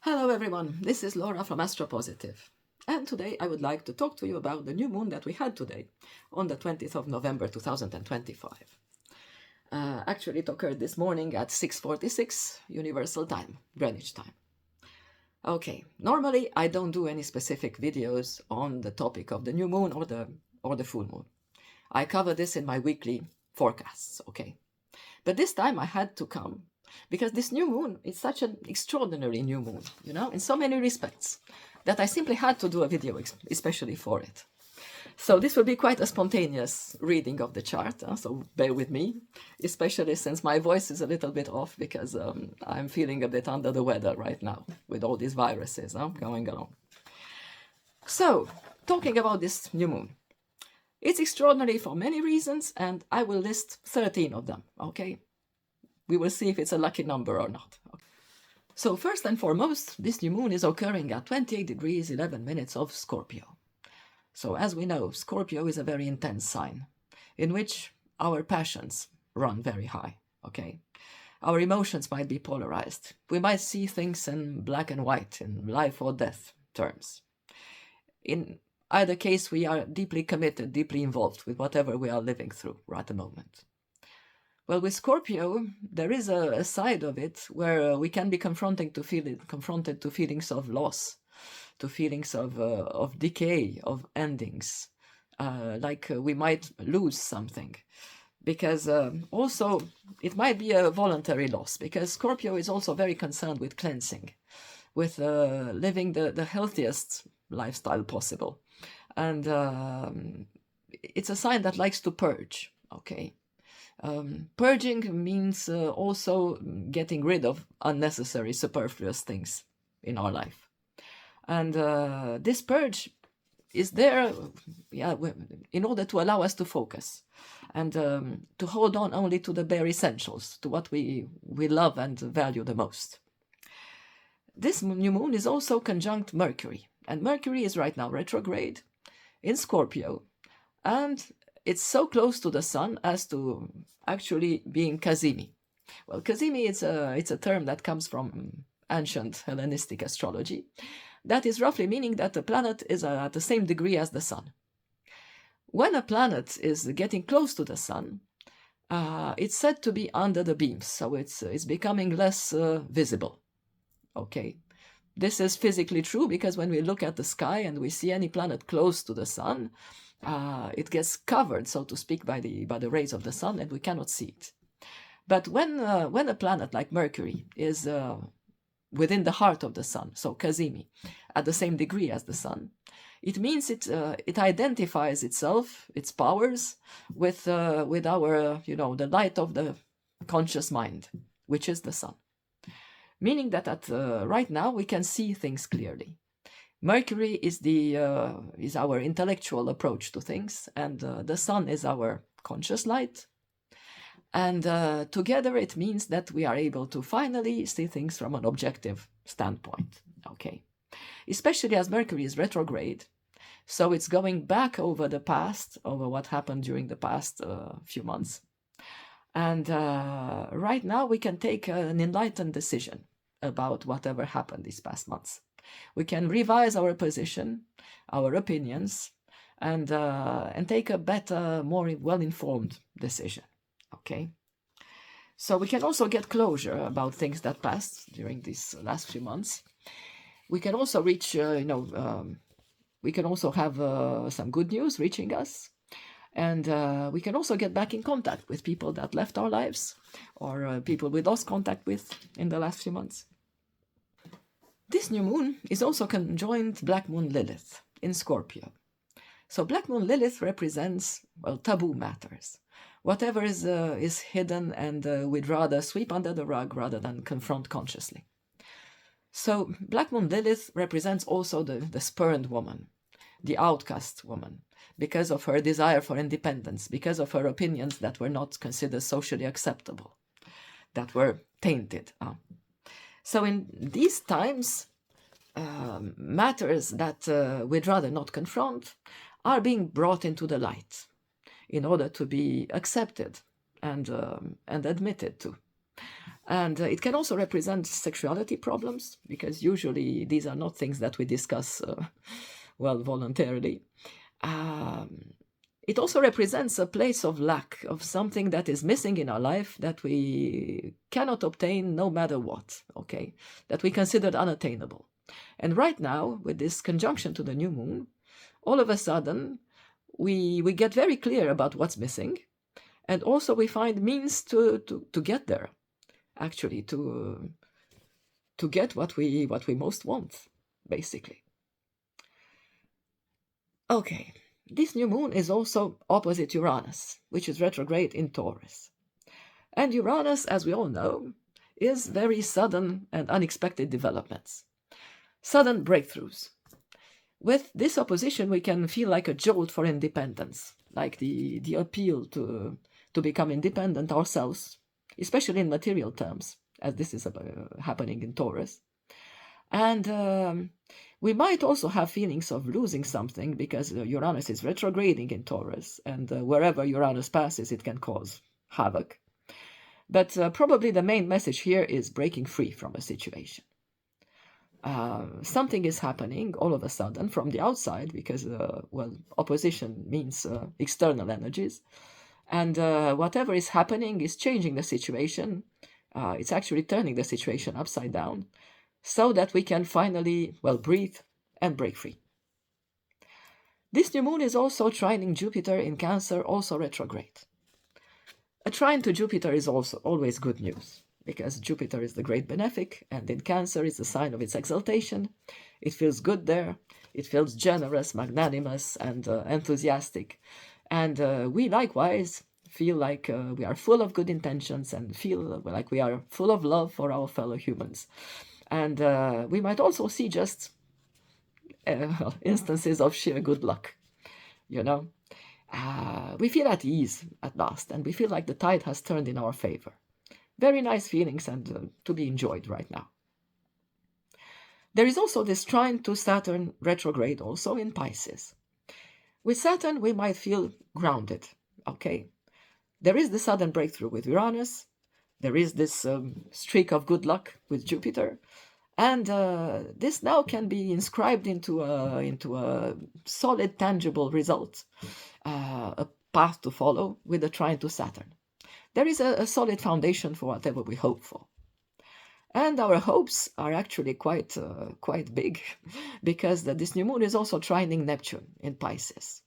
Hello everyone, this is Laura from Astropositive, and today I would like to talk to you about the new moon that we had today, on the 20th of November 2025. Actually, it occurred this morning at 6:46 Universal Time, Greenwich Time. Okay, normally I don't do any specific videos on the topic of the new moon or the full moon. I cover this in my weekly forecasts, okay? But this time I had to come because this new moon is such an extraordinary new moon, in so many respects, that I simply had to do a video especially for it. So this will be quite a spontaneous reading of the chart, so bear with me, especially since my voice is a little bit off because I'm feeling a bit under the weather right now with all these viruses going on. So, talking about this new moon. It's extraordinary for many reasons, and I will list 13 of them, okay? We will see if it's a lucky number or not. So first and foremost, this new moon is occurring at 28 degrees 11 minutes of Scorpio. So as we know, Scorpio is a very intense sign, in which our passions run very high, okay? Our emotions might be polarized. We might see things in black and white, in life or death terms. In either case, we are deeply committed, deeply involved with whatever we are living through right at the moment. Well, with Scorpio, there is a side of it where we can be confronted to feelings of loss, to feelings of decay, of endings, like we might lose something. Because also, it might be a voluntary loss, because Scorpio is also very concerned with cleansing, with living the healthiest lifestyle possible. And it's a sign that likes to purge, okay? Purging means also getting rid of unnecessary, superfluous things in our life. And this purge is there in order to allow us to focus and to hold on only to the bare essentials, to what we love and value the most. This new moon is also conjunct Mercury, and Mercury is right now retrograde in Scorpio, and it's so close to the sun as to actually being Cazimi. Well, Cazimi it's a term that comes from ancient Hellenistic astrology. That is roughly meaning that the planet is at the same degree as the sun. When a planet is getting close to the sun, it's said to be under the beams, so it's becoming less visible. Okay. This is physically true because when we look at the sky and we see any planet close to the sun, it gets covered, so to speak, by the rays of the sun, and we cannot see it. But when a planet like Mercury is within the heart of the sun, so Cazimi, at the same degree as the sun, it means it identifies itself, its powers, with our the light of the conscious mind, which is the sun. Meaning that right now we can see things clearly. Mercury is our intellectual approach to things, and the sun is our conscious light. And together it means that we are able to finally see things from an objective standpoint, okay? Especially as Mercury is retrograde, so it's going back over the past, over what happened during the past few months. And right now we can take an enlightened decision about whatever happened these past months. We can revise our position, our opinions, and take a better, more well-informed decision, okay? So we can also get closure about things that passed during these last few months. We can also reach, we can also have some good news reaching us. And we can also get back in contact with people that left our lives or people we lost contact with in the last few months. This new moon is also conjoined Black Moon Lilith in Scorpio. So Black Moon Lilith represents, well, taboo matters. Whatever is hidden and we'd rather sweep under the rug rather than confront consciously. So Black Moon Lilith represents also the spurned woman, the outcast woman, because of her desire for independence, because of her opinions that were not considered socially acceptable, that were tainted. So in these times, matters that we'd rather not confront are being brought into the light in order to be accepted and admitted to. And it can also represent sexuality problems, because usually these are not things that we discuss, well, voluntarily. It also represents a place of lack, of something that is missing in our life that we cannot obtain no matter what, okay? That we considered unattainable. And right now, with this conjunction to the new moon, all of a sudden, we get very clear about what's missing, and also we find means to get there, actually, to get what we most want, basically. Okay, this new moon is also opposite Uranus, which is retrograde in Taurus. And Uranus, as we all know, is very sudden and unexpected developments, sudden breakthroughs. With this opposition, we can feel like a jolt for independence, like the appeal to become independent ourselves, especially in material terms, as this is happening in Taurus. And we might also have feelings of losing something, because Uranus is retrograding in Taurus, and wherever Uranus passes, it can cause havoc. But probably the main message here is breaking free from a situation. Something is happening all of a sudden from the outside, because, well, opposition means external energies. And whatever is happening is changing the situation. It's actually turning the situation upside down, so that we can finally, well, breathe and break free. This new moon is also trining Jupiter in Cancer, also retrograde. A trine to Jupiter is also always good news, because Jupiter is the great benefic, and in Cancer is the sign of its exaltation. It feels good there. It feels generous, magnanimous, and enthusiastic. And we likewise feel like we are full of good intentions, and feel like we are full of love for our fellow humans. And we might also see just instances of sheer good luck, you know. We feel at ease at last, and we feel like the tide has turned in our favor. Very nice feelings, and to be enjoyed right now. There is also this trine to Saturn retrograde also in Pisces. With Saturn, we might feel grounded, okay? There is the sudden breakthrough with Uranus. There is this streak of good luck with Jupiter. And this now can be inscribed into a solid, tangible result, a path to follow with the trine to Saturn. There is a solid foundation for whatever we hope for. And our hopes are actually quite big, because this new moon is also trining Neptune in Pisces.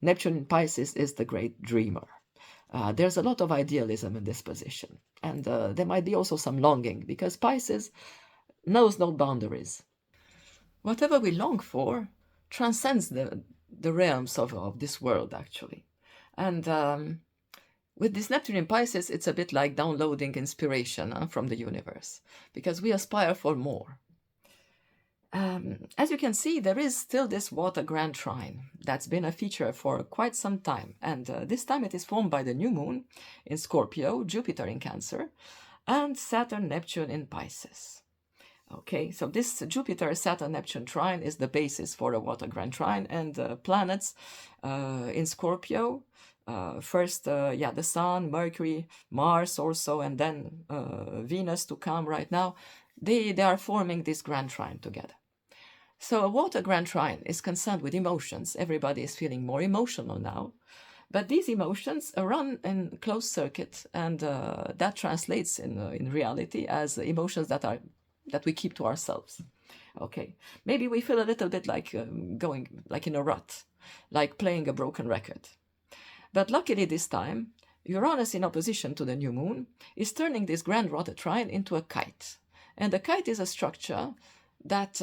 Neptune in Pisces is the great dreamer. There's a lot of idealism in this position, and there might be also some longing, because Pisces knows no boundaries. Whatever we long for transcends the realms of this world, actually. And with this Neptune in Pisces, it's a bit like downloading inspiration from the universe, because we aspire for more. As you can see, there is still this water grand trine that's been a feature for quite some time, and this time it is formed by the new moon in Scorpio, Jupiter in Cancer, and Saturn Neptune in Pisces. Okay, so this Jupiter-Saturn-Neptune trine is the basis for a water grand trine, and planets in Scorpio, first, the Sun, Mercury, Mars also, and then Venus to come right now, they are forming this grand trine together. So a water grand trine is concerned with emotions. Everybody is feeling more emotional now. But these emotions run in closed circuit, and that translates in reality as emotions that we keep to ourselves. Okay, maybe we feel a little bit like going like in a rut, like playing a broken record. But luckily this time, Uranus in opposition to the new moon is turning this grand water trine into a kite. And the kite is a structure that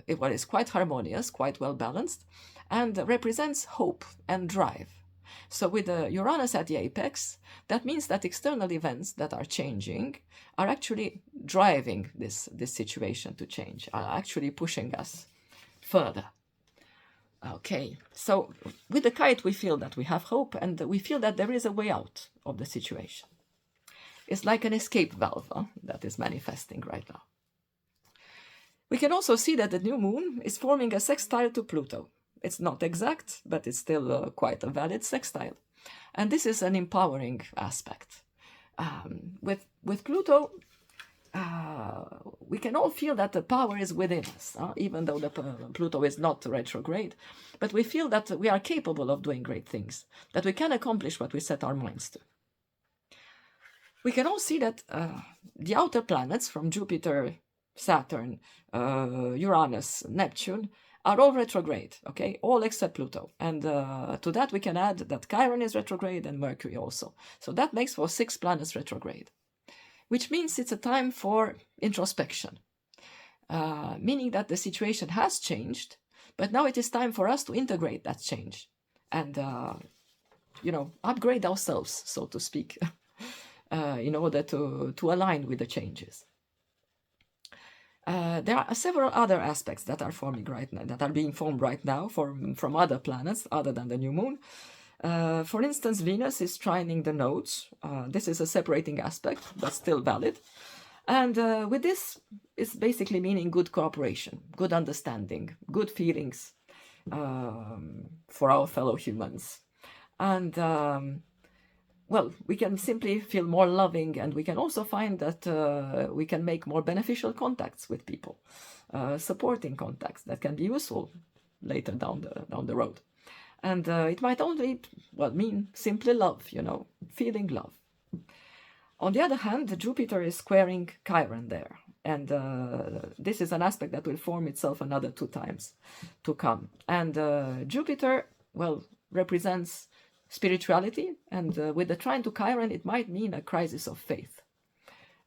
is quite harmonious, quite well balanced, and represents hope and drive. So with the Uranus at the apex, that means that external events that are changing are actually driving this situation to change, are actually pushing us further. Okay, so with the kite, we feel that we have hope, and we feel that there is a way out of the situation. It's like an escape valve that is manifesting right now. We can also see that the new moon is forming a sextile to Pluto. It's not exact, but it's still quite a valid sextile. And this is an empowering aspect. With Pluto, we can all feel that the power is within us, even though Pluto is not retrograde. But we feel that we are capable of doing great things, that we can accomplish what we set our minds to. We can all see that the outer planets from Jupiter, Saturn, Uranus, Neptune are all retrograde, okay? All except Pluto. And to that we can add that Chiron is retrograde and Mercury also. So that makes for 6 planets retrograde, which means it's a time for introspection, meaning that the situation has changed, but now it is time for us to integrate that change and, upgrade ourselves, so to speak, in order to align with the changes. There are several other aspects that are forming right now, that are being formed right now from other planets other than the new moon. For instance, Venus is trining the nodes. This is a separating aspect, but still valid. And with this, it's basically meaning good cooperation, good understanding, good feelings for our fellow humans. And we can simply feel more loving, and we can also find that we can make more beneficial contacts with people, supporting contacts that can be useful later down the road. And it might only mean simply love, feeling love. On the other hand, Jupiter is squaring Chiron there, and this is an aspect that will form itself another 2 times to come. And Jupiter, represents spirituality, and with the trine to Chiron, it might mean a crisis of faith.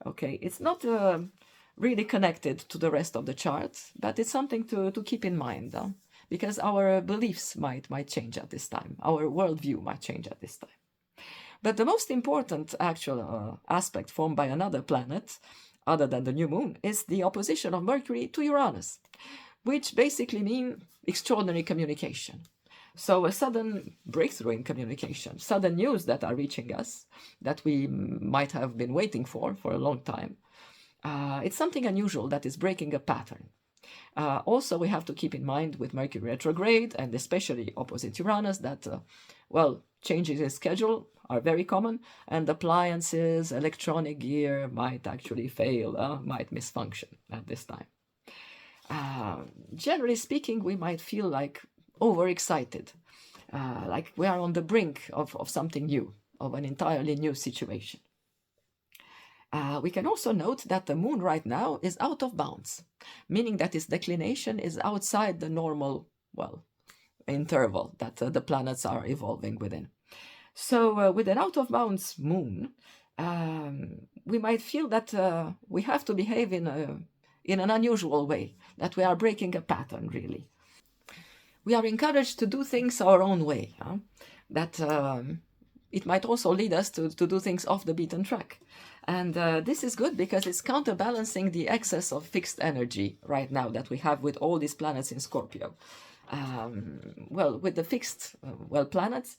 Okay, it's not really connected to the rest of the chart, but it's something to keep in mind, because our beliefs might change at this time, our worldview might change at this time. But the most important actual aspect formed by another planet, other than the new moon, is the opposition of Mercury to Uranus, which basically mean extraordinary communication. So a sudden breakthrough in communication, sudden news that are reaching us that we might have been waiting for a long time. It's something unusual that is breaking a pattern. Also, we have to keep in mind with Mercury retrograde, and especially opposite Uranus, that, changes in schedule are very common, and appliances, electronic gear might actually fail, might misfunction at this time. Generally speaking, we might feel like overexcited, like we are on the brink of something new, of an entirely new situation. We can also note that the moon right now is out of bounds, meaning that its declination is outside the normal, interval that the planets are evolving within. So with an out of bounds moon, we might feel that we have to behave in an unusual way, that we are breaking a pattern, really. We are encouraged to do things our own way, that it might also lead us to do things off the beaten track. And this is good because it's counterbalancing the excess of fixed energy right now that we have with all these planets in Scorpio. With the fixed planets,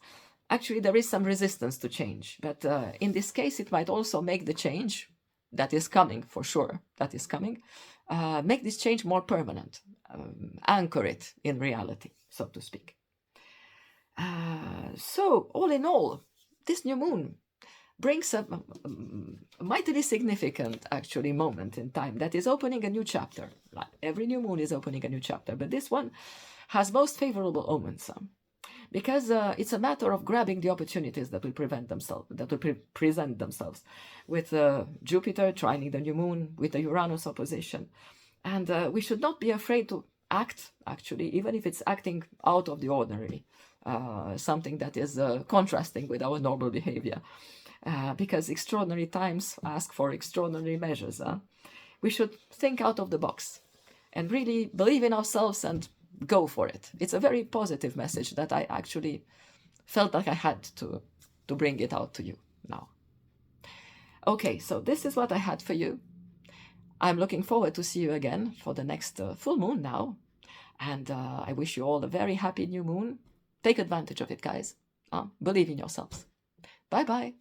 actually there is some resistance to change. But in this case, it might also make the change that is coming, for sure, make this change more permanent, anchor it in reality, so to speak. So, all in all, this new moon brings a mightily significant, actually, moment in time that is opening a new chapter. Like every new moon is opening a new chapter, but this one has most favorable omens, because it's a matter of grabbing the opportunities that will present themselves, with Jupiter trining the new moon, with the Uranus opposition. And we should not be afraid to act, actually, even if it's acting out of the ordinary, something that is contrasting with our normal behavior, because extraordinary times ask for extraordinary measures. We should think out of the box and really believe in ourselves and go for it. It's a very positive message that I actually felt like I had to bring it out to you now. Okay, so this is what I had for you. I'm looking forward to see you again for the next full moon now. And I wish you all a very happy new moon. Take advantage of it, guys. Believe in yourselves. Bye-bye.